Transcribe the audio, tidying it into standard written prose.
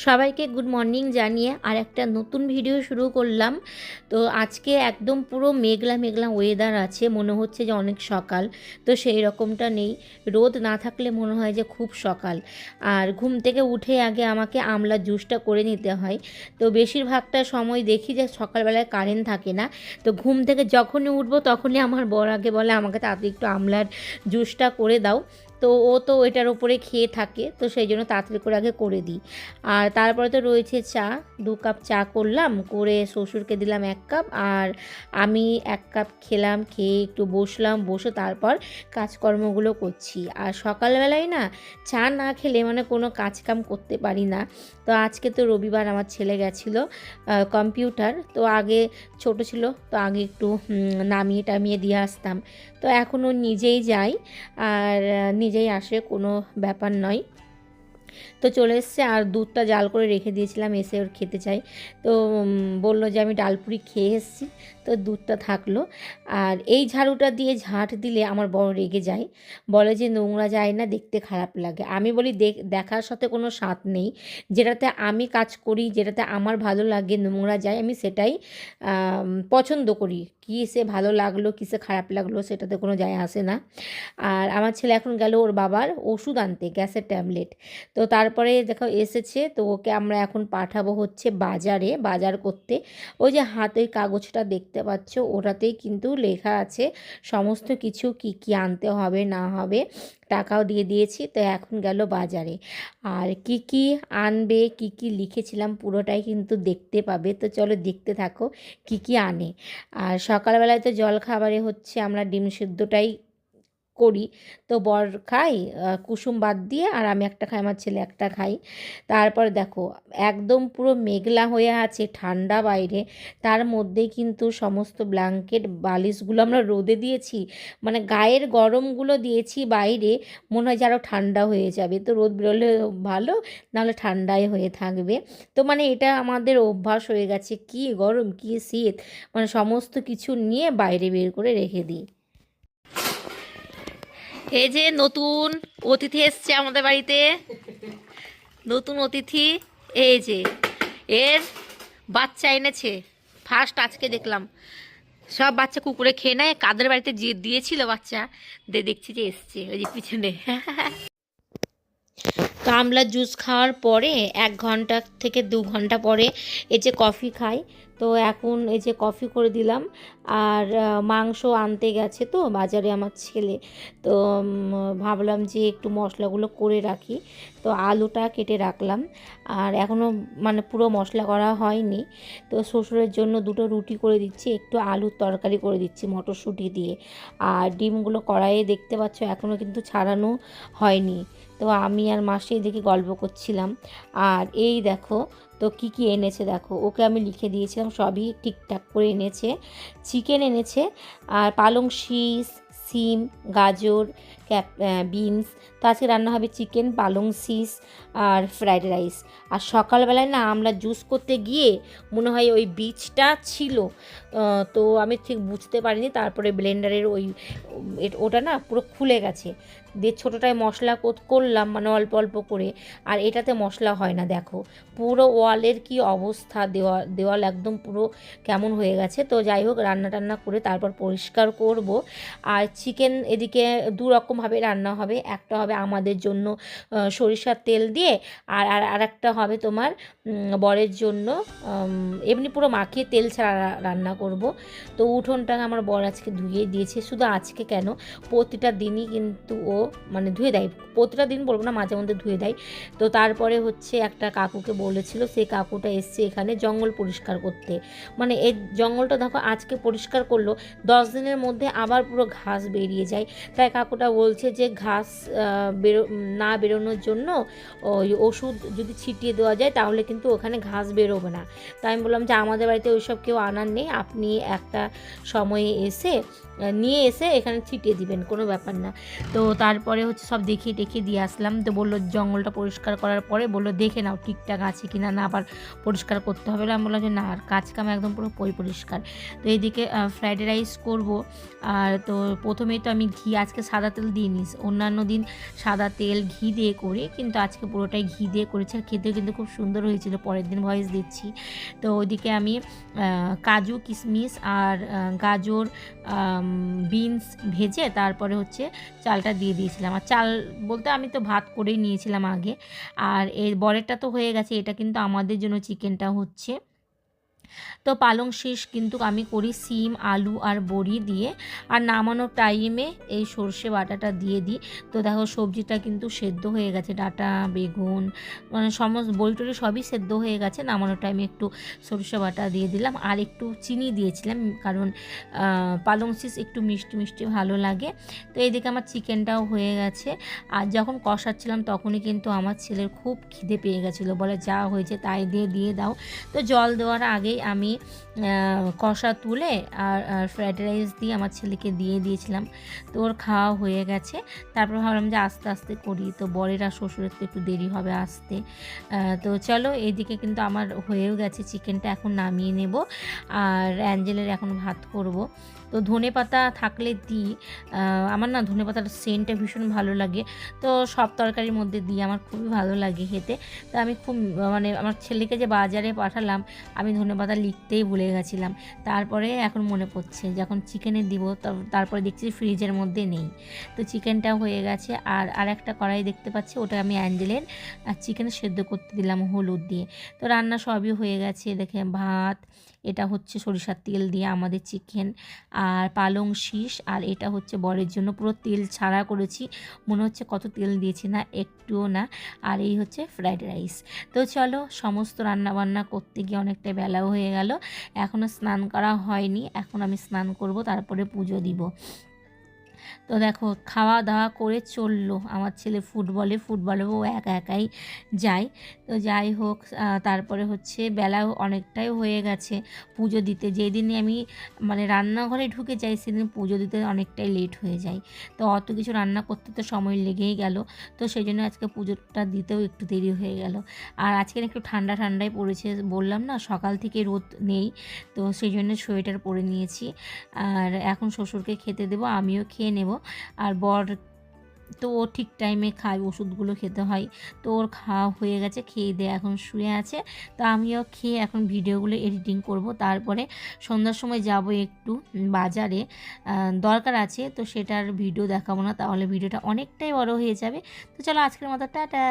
সবাইকে good morning জানিয়ে আর একটা নতুন ভিডিও শুরু করলাম। তো আজকে একদম পুরো মেঘলা মেঘলা ওয়েদার আছে, মনে হচ্ছে যে অনেক সকাল। তো সেই রকমটা নেই, রোদ না থাকলে মনে হয় যে খুব সকাল। আর ঘুম থেকে উঠে আগে আমাকে আমলার জুসটা করে নিতে হয়। তো বেশিরভাগটা সময় দেখি যে সকালবেলায় কারেন্ট থাকে না। তো ঘুম থেকে যখনই উঠবো তখনই আমার বর আগে বলে আমাকে তাড়াতাড়ি একটু আমলার জুসটা করে দাও। তো ও তো ওইটার ওপরে খেয়ে থাকে, তো সেই জন্য তাড়াতাড়ি করে আগে করে দিই। আর তারপরে তো রয়েছে চা, 2 কাপ চা করলাম, করে শ্বশুরকে দিলাম 1 কাপ, আর আমি 1 কাপ খেলাম, খেয়ে একটু বসলাম, বসে তারপর কাজকর্মগুলো করছি। আর সকালবেলায় না চা না খেলে মানে কোনো কাজকাম করতে পারি না। তো আজকে তো রবিবার, আমার ছেলে গেছিলো কম্পিউটার, তো আগে ছোট ছিল তো আগে একটু নামিয়ে টামিয়ে দিয়ে আসতাম। তো এখনও নিজেই যাই, আর নিজেই আসে, কোনো ব্যাপার নয়। তো চলে এসছে, আর দুধটা জাল করে রেখে দিয়েছিলাম, এসে ওর খেতে চাই। তো বলল যে আমি ডালপুরি খেয়ে এসেছি, তো দুধটা থাকলো। আর এই ঝাড়ুটা দিয়ে ঝাঁট দিলে আমার বড় রেগে যায়, বলে যে নোংরা যায় না, দেখতে খারাপ লাগে। আমি বলি দেখার সাথে কোনো স্বাদ নেই, যেটাতে আমি কাজ করি, যেটাতে আমার ভালো লাগে নোংরা যায়, আমি সেটাই পছন্দ করি। কিসে ভালো লাগলো কিসে খারাপ লাগলো সেটাতে কোনো যায় আসে না। আর আমার ছেলে এখন গেল ওর বাবার ওষুধ আনতে, গ্যাসের ট্যাবলেট। তো তারপরে দেখো এসেছে, তো ওকে আমরা এখন পাঠাবো হচ্ছে বাজারে, বাজার করতে। ওই যে হাতে কাগজটা দেখতে পাচ্ছ, ওটাতেই কিন্তু লেখা আছে সমস্ত কিছু, কি কি আনতে হবে না হবে, টাকাও দিয়ে দিয়েছি। তো এখন গেল বাজারে, আর কি কি আনবে, কি কি লিখেছিলাম পুরোটাই কিন্তু দেখতে পাবে। তো চলো দেখতে থাকো কি কি আনে। আর সকালবেলায় তো জল খাবারে হচ্ছে আমরা ডিম সিদ্ধটাই করি। তো বর খাই কুসুম বাদ দিয়ে, আর আমি একটা খাই, আমার ছেলে একটা খাই। তারপর দেখো একদম পুরো মেঘলা হয়ে আছে, ঠান্ডা বাইরে, তার মধ্যে কিন্তু সমস্ত ব্ল্যাঙ্কেট বালিশগুলো আমরা রোদে দিয়েছি, মানে গায়ের গরমগুলো দিয়েছি বাইরে, মনে হয় যে আরও ঠান্ডা হয়ে যাবে। তো রোদ বেরোলে ভালো, নাহলে ঠান্ডাই হয়ে থাকবে। তো মানে এটা আমাদের অভ্যাস হয়ে গেছে, কি গরম কি শীত, মানে সমস্ত কিছু নিয়ে বাইরে বের করে রেখে দিই। এই যে নতুন অতিথি এসছে আমাদের বাড়িতে, নতুন অতিথি। এই যে এর বাচ্চা এনেছে, ফার্স্ট আজকে দেখলাম। সব বাচ্চা কুকুরে খেয়ে নেয়, কাদের বাড়িতে যে দিয়েছিল বাচ্চা, দেখছি যে এসছে ওই যে পিছনে। তো আমলার জুস খাওয়ার পরে 1 ঘন্টা থেকে 2 ঘন্টা পরে এই যে কফি খাই। তো এখন এই যে কফি করে দিলাম। আর মাংস আনতে গেছে তো বাজারে আমার ছেলে, তো ভাবলাম যে একটু মশলাগুলো করে রাখি। তো আলুটা কেটে রাখলাম, আর এখনও মানে পুরো মশলা করা হয়নি। তো শ্বশুরের জন্য 2টো রুটি করে দিচ্ছি, একটু আলুর তরকারি করে দিচ্ছি মটরশুঁটি দিয়ে। আর ডিমগুলো কড়াইয়ে দেখতে পাচ্ছ এখনও কিন্তু ছাড়ানো হয়নি। তো আমি আর মাসি এদিকে গল্প করছিলাম। আর এই দেখো তো কি কি এনেছে দেখো, ওকে আমি লিখে দিয়েছিলাম, সবই ঠিকঠাক করে এনেছে। চিকেন এনেছে, আর পালং শীষ, সিম, গাজর, বিনস। তো আজকে রান্না হবে চিকেন, পালং শীষ আর ফ্রাইড রাইস। আর সকালবেলায় না আমরা জুস করতে গিয়ে মনে হয় ওই বীজটা ছিল, তো আমি ঠিক বুঝতে পারিনি। তারপরে ব্লেন্ডারের ওই ওটা না পুরো খুলে গেছে, দিয়ে ছোটোটায় মশলা করলাম মানে অল্প অল্প করে, আর এটাতে মশলা হয় না। দেখো পুরো ওয়ালের কি অবস্থা, দেওয়াল একদম পুরো কেমন হয়ে গেছে। তো যাই হোক, রান্না টান্না করে তারপর পরিষ্কার করব। আর চিকেন এদিকে 2 রকমভাবে রান্না হবে, একটা হবে আমাদের জন্য সরিষার তেল দিয়ে, আর একটা হবে তোমার বরের জন্য এমনি পুরো মাখিয়ে তেল ছাড়া রান্না করব। তো উঠোনটা আমার বর আজকে ধুয়ে দিয়েছে, শুধু আজকে কেন, প্রতিটা দিনই কিন্তু ও মানে ধুয়ে দেয়, প্রতিটা দিন বলবো না, মাঝে মধ্যে ধুয়ে দেয়। তো তারপরে হচ্ছে একটা কাকুকে বলেছিল, সেই কাকুটা এসছে এখানে জঙ্গল পরিষ্কার করতে। মানে এই জঙ্গলটা দেখো আজকে পরিষ্কার করলো, 10 দিনের মধ্যে আবার পুরো ঘাস বেরিয়ে যায়। তাই কাকুটা বলছে যে ঘাস না বেরোনোর জন্য ওই ওষুধ যদি ছিটিয়ে দেওয়া যায় তাহলে কিন্তু ওখানে ঘাস বেরোবে না। তাই আমি বললাম যে আমাদের বাড়িতে ওইসব কেউ আনার নেই, আপনি একটা সময়ে এসে নিয়ে এসে এখানে ছিটিয়ে দিবেন, কোনো ব্যাপার না। তো তারপরে হচ্ছে সব দেখিয়ে টেখিয়ে দিয়ে আসলাম। তো বললো জঙ্গলটা পরিষ্কার করার পরে বললো দেখে নাও ঠিকঠাক আছে কি না, না আবার পরিষ্কার করতে হবে। আমি বললাম যে না, আর কাজ কাম একদম পুরো পরিষ্কার। তো এইদিকে ফ্রাইড রাইস করব। আর তো প্রথমেই তো আমি ঘি, আজকে সাদা তেল দিয়ে নিস, অন্যান্য দিন সাদা তেল ঘি দিয়ে করি, কিন্তু আজকে পুরোটাই ঘি দিয়ে করেছি। আর খেতেও কিন্তু খুব সুন্দর হয়েছিল, পরের দিন ভয়েস দিচ্ছি। তো ওইদিকে আমি কাজু কিশমিশ আর গাজর বিনস ভেজে তারপরে হচ্ছে চালটা দিয়ে দিয়েছিলাম। আর চাল বলতে আমি তো ভাত করেই নিয়েছিলাম আগে। আর এর বরেরটা তো হয়ে গেছে, এটা কিন্তু আমাদের জন্য চিকেনটা হচ্ছে। তো পালং শাক কিন্তু আমি করি সিম আলু আর বড়ি দিয়ে। আর নামানোর টাইমে এই সর্ষে বাটাটা দিয়ে দিই। তো দেখো সবজিটা কিন্তু সেদ্ধ হয়ে গেছে, ডাঁটা বেগুন মানে সমস্ত বড়ি টড়ি সবই সেদ্ধ হয়ে গেছে। নামানোর টাইমে একটু সর্ষে বাটা দিয়ে দিলাম আর একটু চিনি দিয়েছিলাম, কারণ পালং শাক একটু মিষ্টি মিষ্টি ভালো লাগে। তো এইদিকে আমার চিকেনটাও হয়ে গেছে। আর যখন কষাচ্ছিলাম তখনই কিন্তু আমার ছেলের খুব খিদে পেয়ে গেছিলো, বলে যা হয়েছে তাই দিয়ে দাও। তো জল দেওয়ার আগেই আমি কষা তুলে আর ফ্রাইড রাইস দিয়ে আমার ছেলেকে দিয়ে দিয়েছিলাম। তো ওর খাওয়া হয়ে গেছে। তারপর ভাবলাম যে আস্তে আস্তে করি, তো বরের আর শ্বশুরের তো একটু দেরি হবে আসতে। তো চলো, এইদিকে কিন্তু আমার হয়েও গেছে চিকেনটা, এখন নামিয়ে নেব। আর অ্যাঞ্জেলের এখন ভাত করব। তো ধনেপাতা থাকলে দিই, আমার না ধনেপাতার সেন্টটা ভীষণ ভালো লাগে। তো সব তরকারির মধ্যে দিই, আমার খুবই ভালো লাগে খেতে। তো আমি খুব মানে আমার ছেলেকে যে বাজারে পাঠালাম, আমি ধনেপাতা লিখতেই ভুলে গেছিলাম। তারপরে এখন মনে পড়ছে যখন চিকেনে দিব, তারপরে দেখছি ফ্রিজের মধ্যে নেই। তো চিকেনটা হয়ে গেছে। আর একটা কড়াই দেখতে পাচ্ছি, ওটা আমি অ্যাঞ্জেলের চিকেন সেদ্ধ করতে দিলাম হলুদ দিয়ে। তো রান্না সবই হয়ে গেছে। দেখে ভাত, এটা হচ্ছে সরিষার তেল দিয়ে আমাদের চিকেন, আর পালং শাক, আর এটা হচ্ছে বরের জন্য পুরো তেল ছাড়া করেছি, মনে হচ্ছে কত তেল দিয়েছি, না একটুও না। আর এই হচ্ছে ফ্রাইড রাইস। তো চলো, সমস্ত রান্নাবান্না করতে গিয়ে অনেকটা বেলাও হয়ে গেল। এখনও স্নান করা হয়নি, এখন আমি স্নান করব, তারপরে পুজো দিব। তো দেখো খাওয়া দাওয়া করে চললো আমার ছেলে ফুটবলেও একা একাই যায়। তো যাই হোক, তারপরে হচ্ছে বেলাও অনেকটাই হয়ে গেছে পুজো দিতে। যেই দিনে আমি মানে রান্নাঘরে ঢুকে যাই সেদিন পুজো দিতে অনেকটাই লেট হয়ে যায়। তো অত কিছু রান্না করতে তো সময় লেগেই গেল। তো সেই জন্য আজকে পুজোটা দিতেও একটু দেরি হয়ে গেল। আর আজকে একটু ঠান্ডাই পড়েছে, বললাম না সকাল থেকে রোদ নেই, তো সেই জন্য সোয়েটার পরে নিয়েছি। আর এখন শ্বশুরকে খেতে দেবো, আমিও খেয়ে নেব। আর বর তো ও ঠিক টাইমে খায়, ওষুধগুলো খেতে হয়। তো ওর খাওয়া হয়ে গেছে, খেয়ে দিয়ে এখন শুয়ে আছে। তো আমিও খেয়ে এখন ভিডিওগুলো এডিটিং করব। তারপরে সন্ধ্যার সময় যাব একটু বাজারে, দরকার আছে। তো সেটার ভিডিও দেখাবো না, তাহলে ভিডিওটা অনেকটাই বড় হয়ে যাবে। তো চলো আজকের মতো টাটা।